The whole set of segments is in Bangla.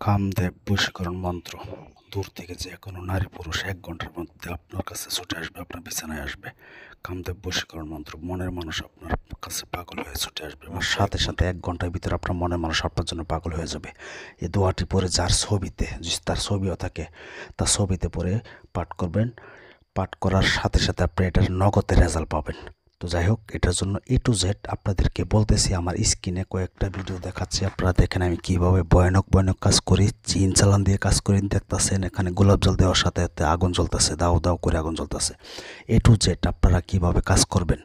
কামদেব বশীকরণ মন্ত্র। দূর থেকে যে কোনো নারী পুরুষ 1 ঘন্টার মধ্যে আপনার কাছে ছুটে আসবে, আপনার বিছানায় আসবে। কামদেব বশীকরণ মন্ত্র। মনের মানুষ আপনার কাছে পাগল হয়ে ছুটে আসবে এবং সাথে সাথে 1 ঘন্টার ভিতরে আপনার মনের মানুষ আপনার জন্য পাগল হয়ে যাবে। এই দোয়াটি পরে যার ছবিতে, তার ছবিও থাকে, তার ছবিতে পরে পাঠ করবেন। পাঠ করার সাথে সাথে আপনি এটার নগদে রেজাল্ট পাবেন। তো যাই হোক, এটার জন্য A to Z আপনাদেরকে বলতেছি। আমার স্ক্রিনে কয়েকটা ভিডিও দেখাচ্ছি, আপনারা দেখেন আমি কিভাবে ভয়ানক কাজ করি। চিন চালান দিয়ে কাজ করি, দেখতেছেন এখানে গোলাপ জল দেওয়ার সাথে সাথে আগুন জ্বলতেছে, দাও দাও করে আগুন জ্বলতেছে। A to Z আপনারা কিভাবে কাজ করবেন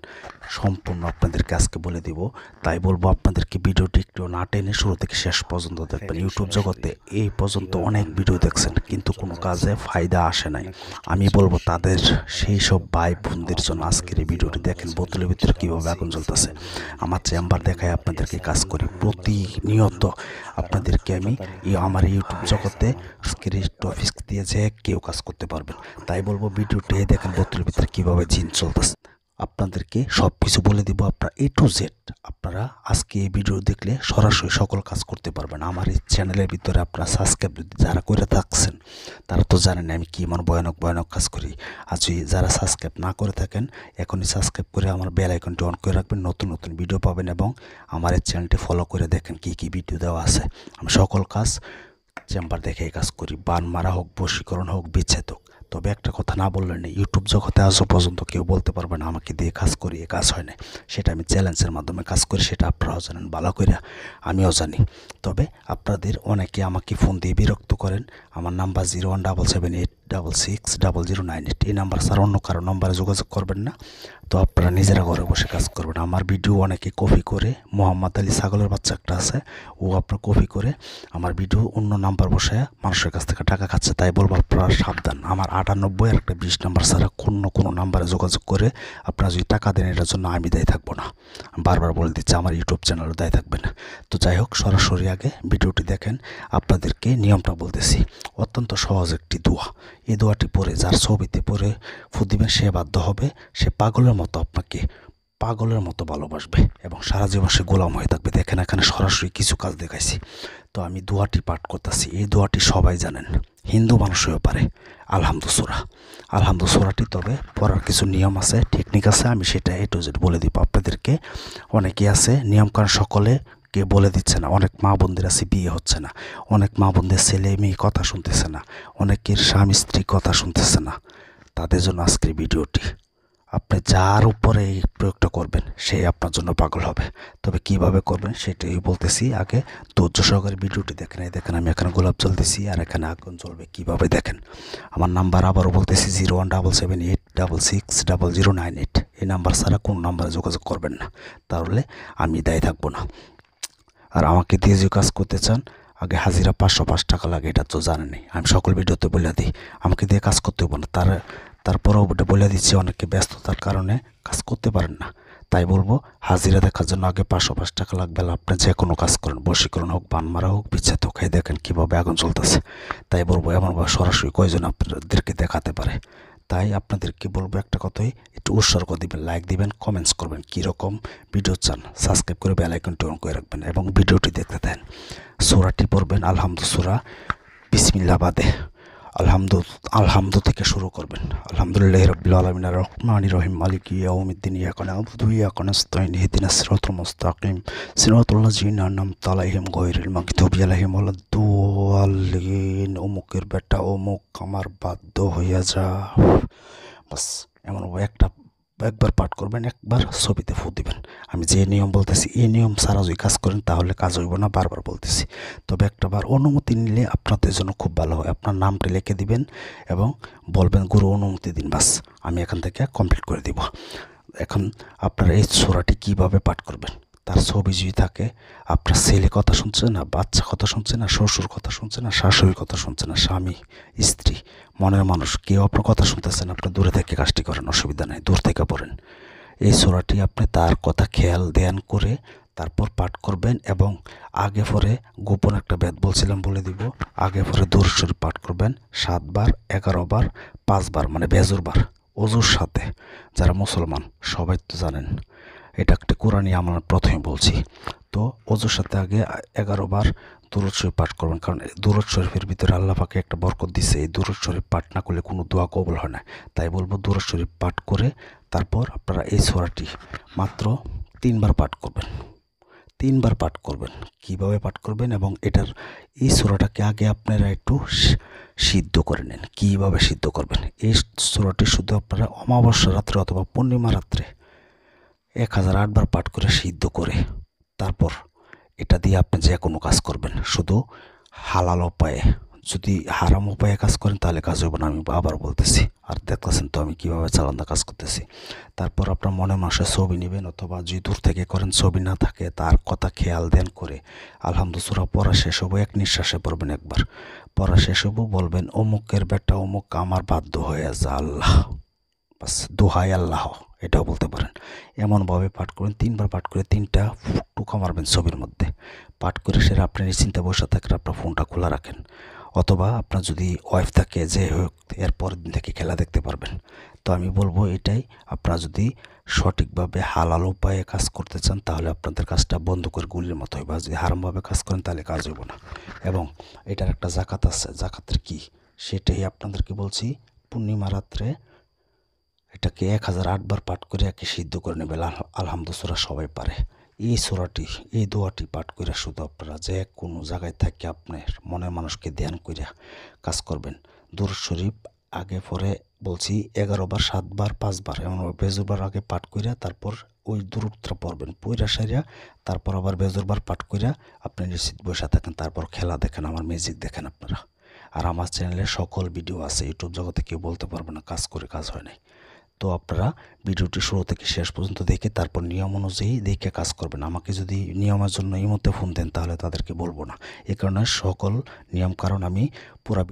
সম্পূর্ণ আপনাদেরকে আজকে বলে দিব। তাই বলবো আপনাদেরকে ভিডিওটি একটু না টেনে শুরু থেকে শেষ পর্যন্ত দেখবেন। ইউটিউব জগতে এই পর্যন্ত অনেক ভিডিও দেখছেন কিন্তু কোনো কাজে ফায়দা আসে নাই। আমি বলবো তাদের সেই সব ভাই বোনদের জন্য আজকের এই ভিডিওটি দেখেন। বোতলের ভিতরে কীভাবে আগুন জ্বলতেছে। আমার চেম্বার দেখায় আপনাদেরকে কাজ করি প্রতিনিয়ত। আপনাদেরকে আমি আমার ইউটিউব জগতে অফিস দিয়ে যে কেউ কাজ করতে পারবেন। তাই বলবো ভিডিওটি দেখেন বোতলের ভিতরে কীভাবে জিন চলতেছে। আপনাদেরকে সব কিছু বলে দিব। আপনারা A to Z আপনারা আজকে এই ভিডিও দেখলে সরাসরি সকল কাজ করতে পারবেন। আমার এই চ্যানেলের ভিতরে আপনারা সাবস্ক্রাইব যারা করে থাকছেন তারা তো জানেন আমি কি এমন ভয়ানক কাজ করি। আর যদি যারা সাবস্ক্রাইব না করে থাকেন এখনই সাবস্ক্রাইব করে আমার বেল আইকনটি অন করে রাখবেন। নতুন ভিডিও পাবেন এবং আমার এই চ্যানেলটি ফলো করে দেখেন কি ভিডিও দেওয়া আছে। আমি সকল কাজ চেম্বার দেখে কাজ করি, বান মারা হোক, বশীকরণ হোক, বিচ্ছেদ হোক। তবে একটা কথা না বললেন না, ইউটিউব জগতে আজও পর্যন্ত কেউ বলতে পারবে না আমাকে দিয়ে কাজ করি, এ কাজ হয় না। সেটা আমি চ্যালেঞ্জের মাধ্যমে কাজ করি, সেটা আপনারাও জানেন ভালো করে, আমিও জানি। তবে আপনাদের অনেকে আমাকে ফোন দিয়ে বিরক্ত করেন। আমার নাম্বার 017786600988। এই নাম্বার ছাড়া অন্য কারো নাম্বারে যোগাযোগ করবেন না। তো আপনারা নিজেরা ঘরে বসে কাজ করবেন। আমার ভিডিও অনেকে কপি করে, মোহাম্মদ আলী ছাগলের বাচ্চা একটা আছে, ও আপনার কপি করে আমার ভিডিও অন্য নাম্বার বসায় মানুষের কাছ থেকে টাকা খাচ্ছে। তাই বলবো আপনারা সাবধান। আমার 98 আর একটা 20 নাম্বার ছাড়া কোনো নাম্বারে যোগাযোগ করে আপনারা যদি টাকা দেন এটার জন্য আমি দায়ী থাকবো না। আমি বারবার বলে দিচ্ছি, আমার ইউটিউব চ্যানেলও দায়ী থাকবে না। তো যাই হোক, সরাসরি আগে ভিডিওটি দেখেন। আপনাদেরকে নিয়মটা বলতেছি। অত্যন্ত সহজ একটি দোয়া। এই দোয়াটি পরে যার ছবিতে পরে ফু দিবেন সে বাধ্য হবে, সে পাগলের মতো আপনাকে পাগলের মতো ভালোবাসবে এবং সারা জীবন সে গোলাম হয়ে থাকবে। দেখেন এখানে সরাসরি কিছু কাজ দেখাইছি। তো আমি দোয়াটি পাঠ করতেছি। এই দোয়াটি সবাই জানেন, হিন্দু মানুষও পারে। আলহামদু সূরাটি তবে পড়ার কিছু নিয়ম আছে, টেকনিক আছে। আমি সেটা A to Z বলে দিব আপনাদেরকে। অনেকে আছে নিয়মকানুন সকলে কে বলে দিচ্ছে না। অনেক মা বোনদের আছে বিয়ে হচ্ছে না, অনেক মা বোনদের ছেলে মেয়ে কথা শুনতেছে না, অনেকের স্বামী স্ত্রী কথা শুনতেছে না। তাদের জন্য আজকের ভিডিওটি। আপনি যার উপরে এই প্রয়োগটা করবেন সে আপনার জন্য পাগল হবে। তবে কিভাবে করবেন সেটাই বলতেছি। আগে ধৈর্য সহকারে ভিডিওটি দেখেন। এই দেখেন আমি এখানে গোলাপ জল দিছি আর এখানে আগুন জ্বলবে কিভাবে দেখেন। আমার নাম্বার আবারও বলতেছি 017786600988। এই নাম্বার ছাড়া কোন নাম্বারে যোগাযোগ করবেন না, তাহলে আমি দায়ী থাকবো না। আর আমাকে দিয়ে যে কাজ করতে চান, আগে হাজিরা 505 টাকা লাগে, এটা তো জানেনই। আমি সকল ভিডিওতে বলে দিই আমাকে দিয়ে কাজ করতে হবে না। তারপরেও ওটা বলে দিচ্ছি, অনেকে ব্যস্ততার কারণে কাজ করতে পারেন না। তাই বলবো হাজিরা দেখার জন্য আগে 505 টাকা লাগবে। আপনি যে কোনো কাজ করেন, বশীকরণ হোক, বান মারা হোক, বিচ্ছেদ হোক, দেখেন কীভাবে আগুন চলতেছে। তাই বলবো এমনভাবে সরাসরি কয়জন আপনাদেরকে দেখাতে পারে। তাই আপনাদেরকে বলবো একটা কথাই, একটু উৎসর্গ দিবেন, লাইক দিবেন, কমেন্টস করবেন, কীরকম ভিডিও চান, সাবস্ক্রাইব করে বেল আইকনটি অন করে রাখবেন এবং ভিডিওটি দেখতে দেন। সূরাটি পড়বেন আলহামদু সূরা, বিসমিল্লাহ বাদে আলহামদু থেকে শুরু করবেন। আলহামদুলিল্লাহি রাব্বিল আলামিন আর রহমানির রহিম মালিকি ইয়াউমিদ্দিন ইয়াকা না'বুদু ওয়া ইয়াকা নাস্তাইন ইহদিনাস সিরাতাল মুস্তাকিম সিরাতাল লাযিনা আন'আমতা আলাইহিম গায়রিল মাগদুবি আলাইহিম ওয়ালাদ-দাল্লিন। অমুকের বেটা অমুক আমার বাধ্য হইয়া যা। বাস এমন একবার পাঠ করবেন, একবার ছবিতে ফু দিবেন। আমি যে নিয়ম বলতেছি এই নিয়ম ছাড়া যদি কাজ করেন তাহলে কাজ হইব না, বারবার বলতেছি। তবে একটাবার অনুমতি নিলে আপনাদের জন্য খুব ভালো হয়। আপনার নামটা লিখে দিবেন এবং বলবেন গুরু অনুমতি দিন, বাস আমি এখান থেকে কমপ্লিট করে দিব। এখন আপনারা এই সূরাটি কীভাবে পাঠ করবেন, তার ছবি যদি থাকে, আপনার ছেলে কথা শুনছে না, বাচ্চা কথা শুনছে না, শ্বশুর কথা শুনছে না, শাশুড়ির কথা শুনছে না, স্বামী স্ত্রী মনের মানুষ কেউ আপনার কথা শুনতেছেন, আপনি দূরে থেকে কাজটি করেন, অসুবিধা নেই, দূর থেকে পড়েন। এই সূরাটি আপনি তার কথা খেয়াল ধ্যান করে তারপর পাঠ করবেন এবং আগে পরে গোপন একটা বেদ বলছিলাম বলে দিব। আগে পরে দরুদ শরীফ পাঠ করবেন 7 বার, 11 বার, 5 বার, মানে বেজুর বার ওযুর সাথে। যারা মুসলমান সবাই তো জানেন, এটা একটা কোরআনী আমল প্রথমে বলছি। তো ওযুর সাথে আগে 11 বার দুরূদ শরীফ পাঠ করবেন, কারণ দুরূদ শরীফের ভিতরে আল্লাহ পাকে একটা বরকত দিছে। এই দুরূদ শরীফ পাঠ না করলে কোনো দোয়া কবুল হয় না। তাই বলবো দুরূদ শরীফ পাঠ করে তারপর আপনারা এই সূরাটি মাত্র 3 বার পাঠ করবেন। 3 বার পাঠ করবেন। কিভাবে পাঠ করবেন এবং এটার এই সূরাটাকে আগে আপনারা একটু সিদ্ধ করে নেন। কীভাবে সিদ্ধ করবেন? এই সূরাটি শুধু আপনারা অমাবস্যা রাত্রে অথবা পূর্ণিমা রাত্রে 1008 বার পাঠ করে সিদ্ধ করে তারপর এটা দিয়ে আপনি যে কোনো কাজ করবেন, শুধু হালাল উপায়ে। যদি হারাম উপায়ে কাজ করেন তাহলে কাজ হবে না, আমি আবার বলতেছি। আর দেখতেছেন তো আমি কীভাবে চালান্দা কাজ করতেছি। তারপর আপনার মনে মাসে ছবি নেবেন, অথবা যদি দূর থেকে করেন ছবি না থাকে তার কথা খেয়াল দেন করে আলহামদুলিল্লাহ সূরা পড়া শেষ হবো, এক নিঃশ্বাসে পড়বেন। একবার পড়া শেষ হবো বলবেন অমুকের বেটা অমুক আমার বাধ্য হয়ে যা আল্লাহ, বাস দোহাই আল্লাহ, এটাও বলতে পারেন। এমনভাবে পাঠ করবেন, 3 বার পাঠ করে 3টা টুকা মারবেন ছবির মধ্যে। পাঠ করে সেটা আপনি নিশ্চিন্তে বসে থাকেন, আপনার ফোনটা খোলা রাখেন, অথবা আপনার যদি ওয়াইফ থাকে যে হোক এর পরের দিন থেকে খেলা দেখতে পারবেন। তো আমি বলবো এটাই, আপনারা যদি সঠিকভাবে হালাল উপায়ে কাজ করতে চান তাহলে আপনাদের কাজটা বন্ধ করে গুলির মতো হয়, বা যদি হারামভাবে কাজ করেন তাহলে কাজ হইব না। এবং এটার একটা জাকাত আছে, জাকাতের কি সেটাই আপনাদেরকে বলছি। পূর্ণিমা রাত্রে এটাকে 1008 বার পাঠ করে একে সিদ্ধ করে নেবে। আলহামদুলিল্লাহ সবাই পারে। এই সূরাটি, এই দোয়াটি পাঠ করে শুধু আপনারা যে কোনো জায়গায় থেকে আপনার মনের মানুষকে ধ্যান করে কাজ করবেন। দুরূদ শরীফ আগে পরে বলছি 11 বার, 7 বার, 5 বার, এমন বেজুরবার আগে পাঠ কইরা তারপর ওই দুরূদটা পড়বেন পইরা সারিয়া, তারপর আবার বেজুরবার পাঠ কইরা আপনি নিশ্চিত বসে থাকেন। তারপর খেলা দেখেন, আমার মিউজিক দেখেন আপনারা। আর আমার চ্যানেলে সকল ভিডিও আছে, ইউটিউব জগতে কেউ বলতে পারবে না কাজ করে কাজ হয় নাই। তো আপনারা ভিডিওটি শুরু থেকে শেষ পর্যন্ত দেখে তারপর নিয়ম অনুযায়ী দেখে কাজ করবেন। আমাকে যদি নিয়মের জন্য এই মুহূর্তে ফোন দেন তাহলে তাদেরকে বলবো না। এ কারণে সকল নিয়ম কারণ আমি পুরা